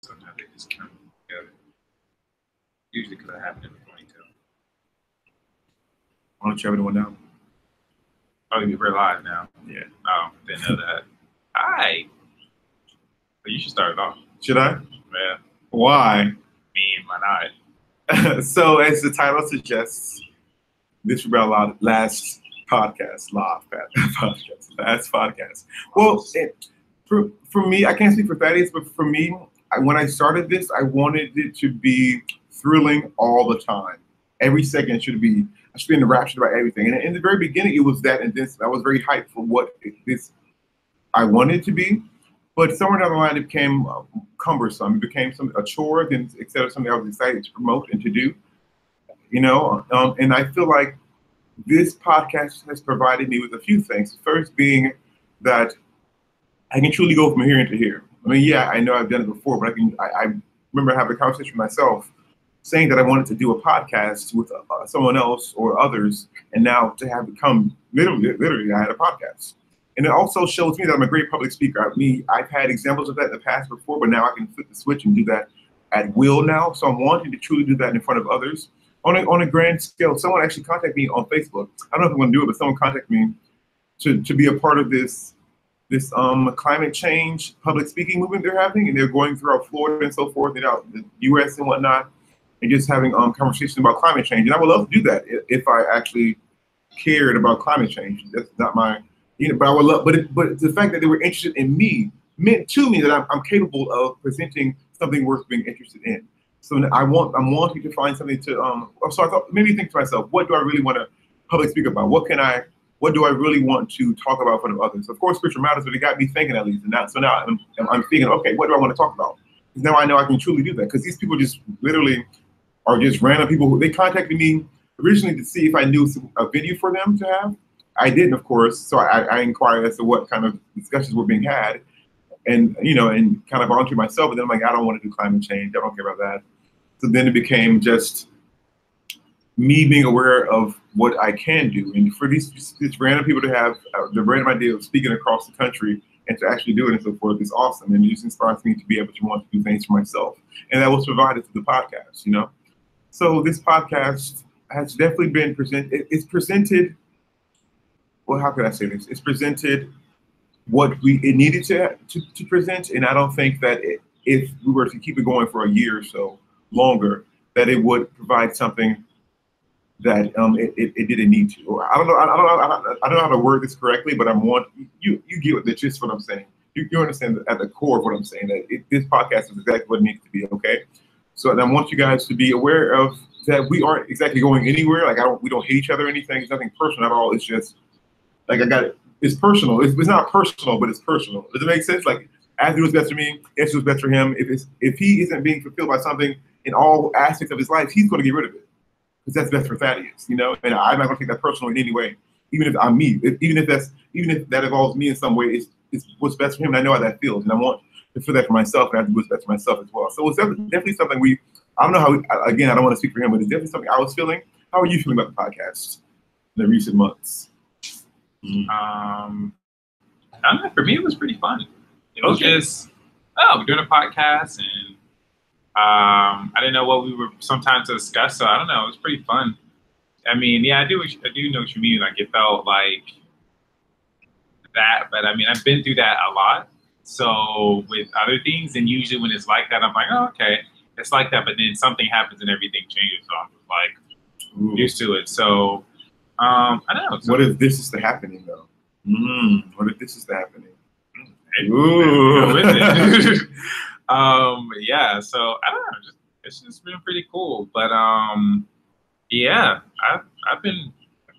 Sometimes they just come together. Usually because I happen in the ponytail. Why don't you have anyone now? Oh, we're live now. Yeah. Oh, didn't know that. Hi. You should start it off. Should I? Yeah. Why? Why not? So, as the title suggests, this will be our last podcast. Last podcast. Well, for me, I can't speak for Thaddeus, but for me, when I started this, I wanted it to be thrilling all the time. Every second I should be enraptured about everything. And in the very beginning, it was that, and this I was very hyped for what this I wanted it to be. But somewhere down the line, it became cumbersome. It became a chore, then instead of something I was excited to promote and to do. And I feel like this podcast has provided me with a few things. First being that I can truly go from here to here. I mean, yeah, I know I've done it before, but I remember having a conversation with myself saying that I wanted to do a podcast with someone else or others, and now to have become literally I had a podcast. And it also shows me that I'm a great public speaker. I've had examples of that in the past before, but now I can flip the switch and do that at will now. So I'm wanting to truly do that in front of others on a grand scale. Someone actually contacted me on Facebook. I don't know if I'm going to do it, but someone contacted me to be a part of this climate change public speaking movement they're having, and they're going throughout Florida and so forth, and out the U.S. and whatnot, and just having conversations about climate change. And I would love to do that if I actually cared about climate change. That's not my, but I would love. But the fact that they were interested in me meant to me that I'm capable of presenting something worth being interested in. So I'm wanting to find something to. So I thought maybe think to myself, what do I really want to public speak about? What do I really want to talk about in front of others? Of course, spiritual matters, but it got me thinking at least. And so now I'm thinking, okay, what do I want to talk about? Because now I know I can truly do that. Because these people just literally are just random people they contacted me originally to see if I knew a video for them to have. I didn't, of course. So I inquired as to what kind of discussions were being had, and and kind of volunteered myself. And then I'm like, I don't want to do climate change. I don't care about that. So then it became just me being aware of what I can do, and for these random people to have the random idea of speaking across the country and to actually do it and so forth is awesome, and it just inspires me to be able to want to do things for myself, and that was provided through the podcast, So this podcast has definitely been presented. It's presented. Well, how could I say this? It's presented what it needed to present, and I don't think that if we were to keep it going for a year or so longer, that it would provide something that it didn't need to. Or I don't know how to word this correctly, but you get the gist of what I'm saying. You understand at the core of what I'm saying, that this podcast is exactly what it needs to be. Okay, so I want you guys to be aware of that. We aren't exactly going anywhere. Like we don't hate each other or anything. It's nothing personal at all. It's just like I got it. It's personal. It's not personal, but it's personal. Does it make sense? Like as it was best for me, as it was best for him. If he isn't being fulfilled by something in all aspects of his life, he's going to get rid of it. Because that's best for Thaddeus, and I'm not going to take that personal in any way, even if I'm me, even if that involves me in some way, it's what's best for him, and I know how that feels, and I want to feel that for myself, and I have to do what's best for myself as well. So it's definitely something I don't know how, again, I don't want to speak for him, but it's definitely something I was feeling. How are you feeling about the podcast in the recent months? I don't know, for me, it was pretty fun. It was just, we're doing a podcast, and I didn't know what we were sometimes to discuss, so I don't know. It was pretty fun. I mean, yeah, I do know what you mean. Like it felt like that, but I mean, I've been through that a lot. So with other things, and usually when it's like that, I'm like, oh, okay, it's like that. But then something happens and everything changes, so I'm just like used to it. So I don't know. So, what if this is the happening though? What if this is the happening? Ooh. Yeah, so I don't know, it's just been pretty cool. But yeah, I've been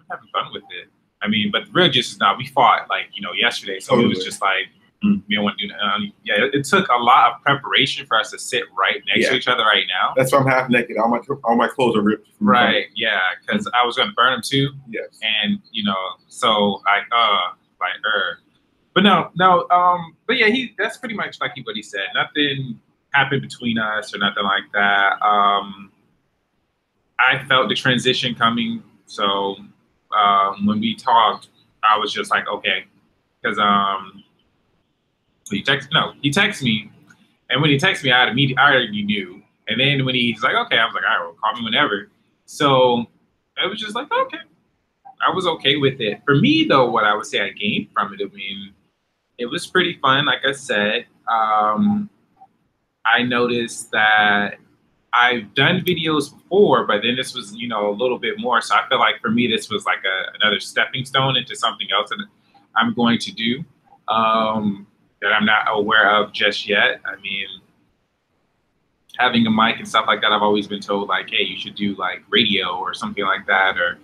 having fun with it. I mean, but the real gist is now we fought yesterday, so it was just like we don't want to do that. Yeah, it took a lot of preparation for us to sit right next to each other right now. That's why I'm half naked. All my clothes are ripped. Right, yeah, because I was gonna burn them too. Yes. And so But no, but yeah, that's pretty much like what he said. Nothing happened between us or nothing like that. I felt the transition coming. So when we talked, I was just like, okay, because he texted me, And when he texted me, I already knew. And then when he's like, okay, I was like, all right, well, call me whenever. So I was just like, okay. I was okay with it. For me, though, what I would say I gained from it, I mean, it was pretty fun. Like I said, I noticed that I've done videos before, but then this was, you know, a little bit more. So I feel like for me, this was like another stepping stone into something else that I'm going to do that I'm not aware of just yet. I mean, having a mic and stuff like that, I've always been told like, hey, you should do like radio or something like that, or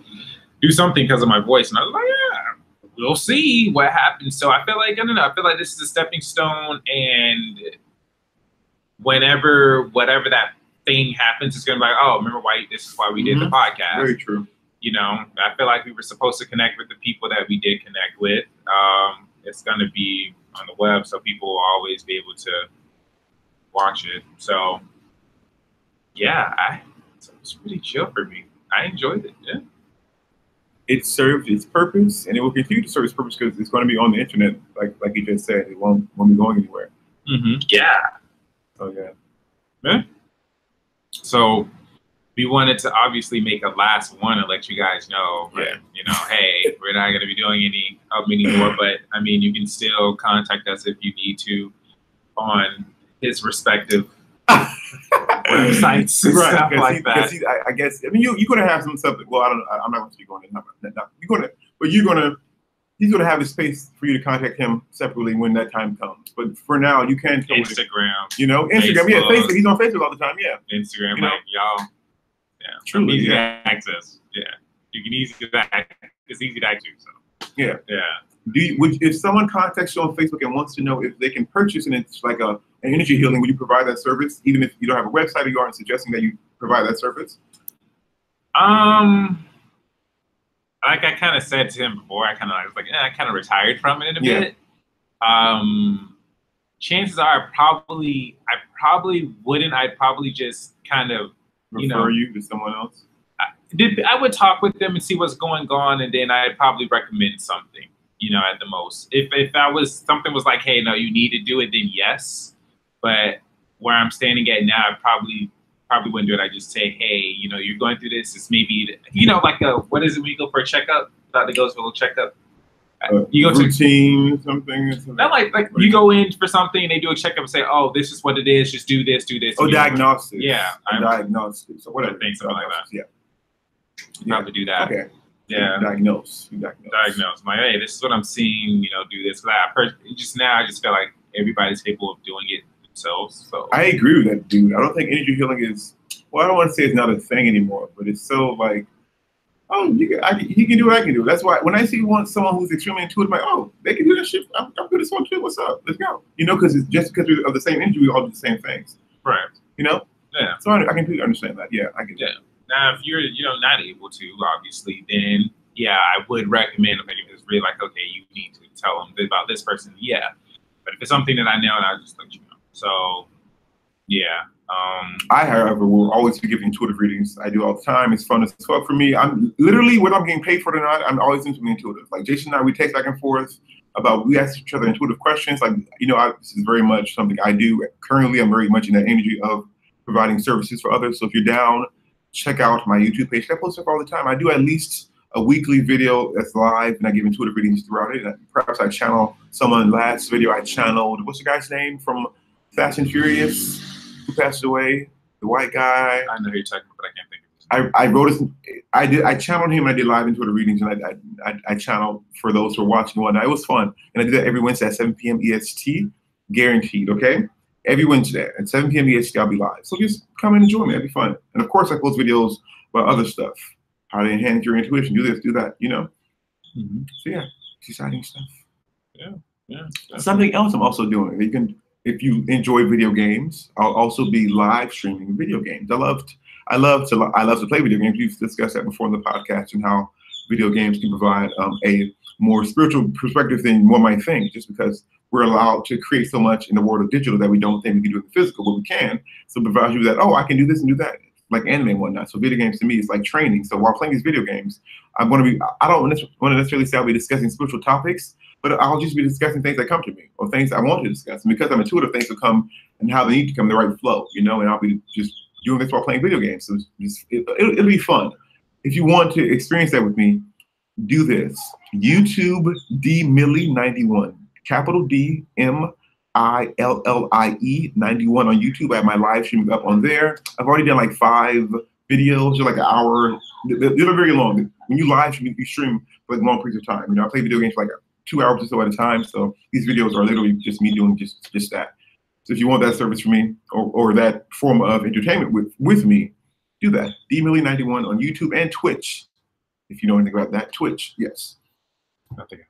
do something because of my voice. And I was like, yeah, we'll see what happens. So I feel like, I don't know, I feel like this is a stepping stone, and whatever that thing happens, it's going to be like, oh, remember why this is why we did the podcast. Very true. You know, I feel like we were supposed to connect with the people that we did connect with. It's going to be on the web, so people will always be able to watch it. So, yeah, it was really chill for me. I enjoyed it. Yeah. It served its purpose, and it will continue to serve its purpose because it's going to be on the internet, like you just said. It won't be going anywhere. Yeah. So yeah. So we wanted to obviously make a last one and let you guys know, yeah, you know, hey, we're not going to be doing any of them anymore, but I mean, you can still contact us if you need to on his respective websites and stuff like that. I guess, I mean, you're going to have some stuff. Well, I'm not going to be going into that. He's going to have a space for you to contact him separately when that time comes. But for now, you can Instagram. You know, Instagram. Facebook. Yeah, Facebook. He's on Facebook all the time. Yeah. Instagram, you know? like y'all. Yeah. Truly, easy to access. Yeah. You can it's easy to access. So. Yeah. Yeah. If someone contacts you on Facebook and wants to know if they can purchase and it's like an energy healing, would you provide that service, even if you don't have a website or you aren't suggesting that you provide that service? Like I kind of said to him before, I kind of retired from it a bit. Chances are I probably wouldn't. I'd probably just kind of refer you to someone else. I would talk with them and see what's going on, and then I'd probably recommend something. You know, at the most, if something was like, hey, no, you need to do it, then yes. But where I'm standing at now, I probably wouldn't do it. I just say, hey, you know, you're going through this. It's maybe, you know, like what is it when you go for a checkup? Doctor goes for a little checkup. You go routine, something. Not like you go in for something and they do a checkup and say, oh, this is what it is. Just do this, do this. Oh, diagnosis. Yeah, diagnosis. So whatever. Something like that. Yeah. Probably do that. Okay. Yeah. Diagnose. I'm like, hey, this is what I'm seeing. You know, do this. I just feel like everybody's capable of doing it themselves. So I agree with that, dude. I don't think energy healing is. Well, I don't want to say it's not a thing anymore, but it's so like, oh, he can do what I can do. That's why when I see someone who's extremely intuitive, I'm like, oh, they can do that shit. I'm good at this one too. What's up? Let's go. You know, because it's just because we're of the same energy, we all do the same things. Right. You know. Yeah. So I completely understand that. Yeah, I can. Yeah. Now, if you're, not able to, obviously, then yeah, I would recommend. If it's really like, okay, you need to tell them about this person. Yeah. But if it's something that I know, and I'll just let you know. So, yeah. I, however, will always be giving intuitive readings. I do all the time. It's fun as fuck for me. I'm literally, whether I'm getting paid for it or not, I'm always into intuitive. Like Jason and I, we text back and forth we ask each other intuitive questions. Like, this is very much something I do. Currently, I'm very much in that energy of providing services for others. So if you're down, check out my YouTube page. I post stuff all the time. I do at least a weekly video that's live, and I give intuitive readings throughout it. And perhaps I channel someone. Last video I channeled, what's the guy's name from Fast and Furious, who passed away? The white guy. I know who you're talking about, but I can't think of it. I wrote it. I channeled him, and I did live intuitive readings, and I channeled for those who are watching and whatnot. It was fun, and I do that every Wednesday at 7 p.m. EST, guaranteed. Okay. Every Wednesday at 7 p.m. EST, I'll be live. So just come and enjoy me. It'll be fun. And of course, I post videos about other stuff. How to enhance your intuition. Do this, do that, So yeah, it's exciting stuff. Yeah. Definitely. Something else I'm also doing. If you enjoy video games, I'll also be live streaming video games. I love to play video games. We've discussed that before in the podcast and how video games can provide a more spiritual perspective than one might think, just because we're allowed to create so much in the world of digital that we don't think we can do in the physical, but we can. So it provides you that, oh, I can do this and do that. like anime and whatnot. So video games to me is like training. So while playing these video games, I don't want to necessarily say I'll be discussing spiritual topics, but I'll just be discussing things that come to me or things I want to discuss. And because I'm intuitive, things will come and how they need to come in the right flow, you know, and I'll be just doing this while playing video games. So it'll be fun. If you want to experience that with me, do this. YouTube DMillie91, capital DMillie 91 on YouTube. I have my live stream up on there. I've already done like 5 videos, they're like an hour. They're very long. When you live stream, you stream for like long periods of time. You know, I play video games for like 2 hours or so at a time. So these videos are literally just me doing just that. So if you want that service from me or that form of entertainment with me, do that. DMillie91 on YouTube and Twitch. If you know anything about that, Twitch, yes. Nothing.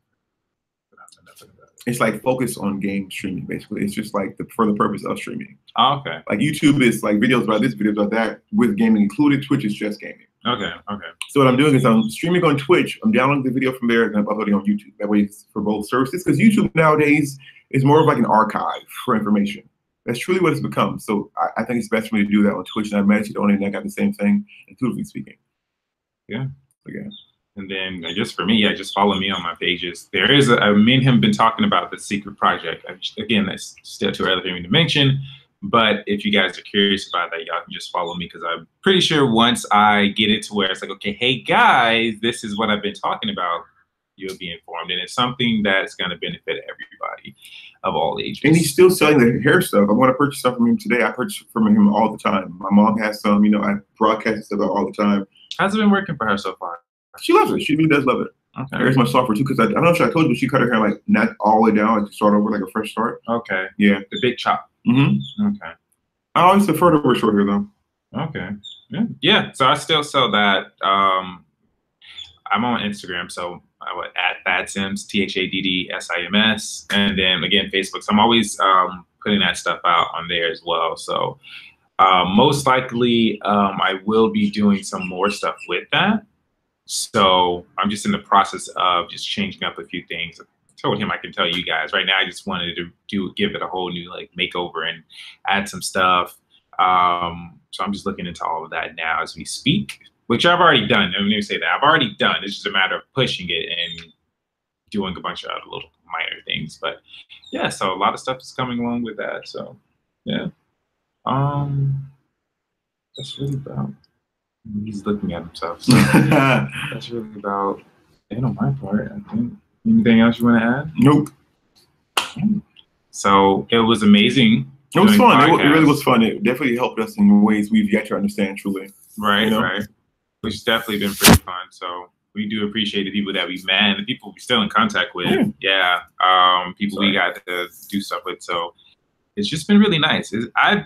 It's like focus on game streaming, basically. It's just like for the purpose of streaming. Oh, okay. Like YouTube is like videos about this, videos about that, with gaming included. Twitch is just gaming. Okay, okay. So what I'm doing is I'm streaming on Twitch. I'm downloading the video from there and I'm uploading on YouTube. That way it's for both services. Because YouTube nowadays is more of like an archive for information. That's truly what it's become. So I think it's best for me to do that on Twitch. And I imagine the only thing I got the same thing, intuitively speaking. Yeah. Okay. And then just for me, yeah, just follow me on my pages. There is me and him been talking about the secret project. Again, that's still too early for me to mention. But if you guys are curious about that, y'all can just follow me because I'm pretty sure once I get it to where it's like, okay, hey guys, this is what I've been talking about, you'll be informed. And it's something that's going to benefit everybody of all ages. And he's still selling the hair stuff. I want to purchase stuff from him today. I purchase from him all the time. My mom has some, you know, I broadcast stuff all the time. How's it been working for her so far? She loves it. She really does love it. Okay. There's my software too, because I'm not sure I told you, but she cut her hair like not all the way down, like to start over, like a fresh start. Okay. Yeah. The big chop. Mm-hmm. Okay. I always prefer to wear short hair though. Okay. Yeah. Yeah. So I still sell that. I'm on Instagram, so I would at Thadsims, THADDSIMS, and then again Facebook. So I'm always putting that stuff out on there as well. So most likely I will be doing some more stuff with that. So I'm just in the process of just changing up a few things. I told him I can tell you guys right now. I just wanted to give it a whole new like makeover and add some stuff. So I'm just looking into all of that now as we speak, which I've already done. Let me say that I've already done. It's just a matter of pushing it and doing a bunch of other little minor things. But yeah, so a lot of stuff is coming along with that. So yeah, that's really about. He's looking at himself. So that's really about it on my part, I think. Anything else you want to add? Nope. So it was amazing. It was fun. It really was fun. It definitely helped us in ways we've yet to understand, truly. Right, you know? Right. Which has definitely been pretty fun. So we do appreciate the people that we met and the people we're still in contact with. Yeah. People we got to do stuff with. So it's just been really nice. I'm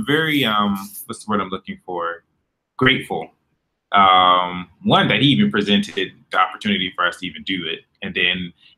very, what's the word I'm looking for? Grateful. One, that he even presented the opportunity for us to even do it.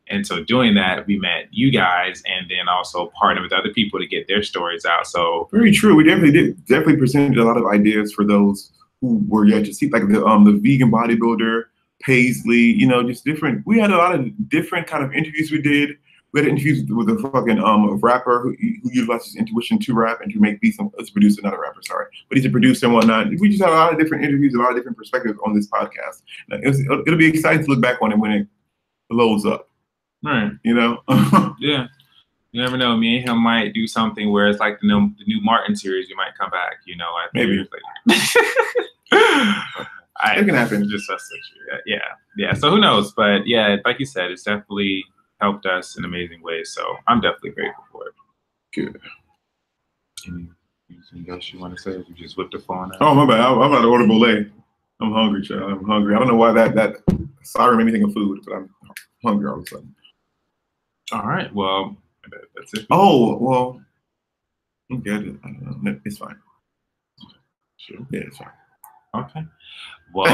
And so doing that, we met you guys and then also partnered with other people to get their stories out. So very true. We definitely presented a lot of ideas for those who were yet to see, like the vegan bodybuilder, Paisley, you know, just different. We had a lot of different kind of interviews we did. We had interviews with a fucking rapper who utilizes intuition to rap and to make beats. Let's produce another rapper, sorry. But he's a producer and whatnot. We just had a lot of different interviews, a lot of different perspectives on this podcast. It'll be exciting to look back on it when it blows up. Right. You know? Yeah. You never know. Me and him might do something where it's like the new Martin series. You might come back, you know, like maybe. Years later. It can happen. Just us 6 years. Yeah. So who knows? But yeah, like you said, it's definitely helped us in amazing ways. So I'm definitely grateful for it. Good. Anything else you want to say? You just whipped the phone out. Oh, my bad. I'm about to order Bolé. I'm hungry, child. I'm hungry. I don't know why that siren made me think of food, but I'm hungry all of a sudden. All right. Well, that's it. Oh, well, I'm good. I don't know. It's fine. Sure. Yeah, it's fine. Okay. Well,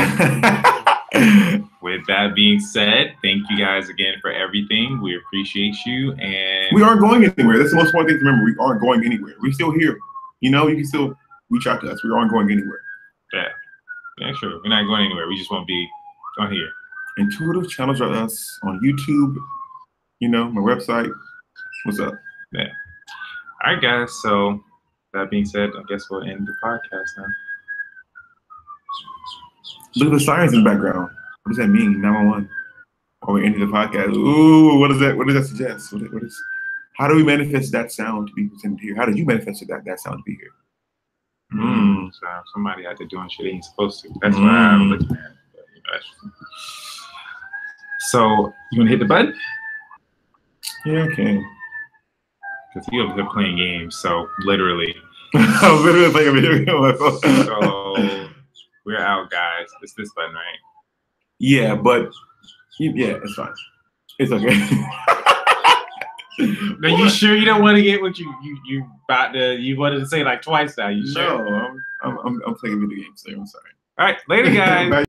with that being said, thank you guys again for everything. We appreciate you. And we aren't going anywhere. That's the most important thing to remember. We aren't going anywhere. We're still here. You know, you can still reach out to us. We aren't going anywhere. Yeah, sure. We're not going anywhere. We just won't be on here. Intuitive channels are us on YouTube, you know, my website. What's up? Yeah. All right, guys. So that being said, I guess we'll end the podcast now. Look at the sirens in the background. What does that mean? 911. Or we ended the podcast. Ooh, what does that suggest? What is? How do we manifest that sound to be presented here? How did you manifest that sound to be here? So somebody out there doing shit they ain't supposed to. That's what I'm looking at. So you wanna hit the button? Yeah, okay. Because you over here playing games, so literally. I'm literally playing a video game on my phone. So we're out, guys. It's this button, right? Yeah, but yeah, it's fine. It's okay. No, you sure you don't want to get what you wanted to say like twice now? You sure? No, I'm playing a video game, so I'm sorry. All right, later, guys. Bye.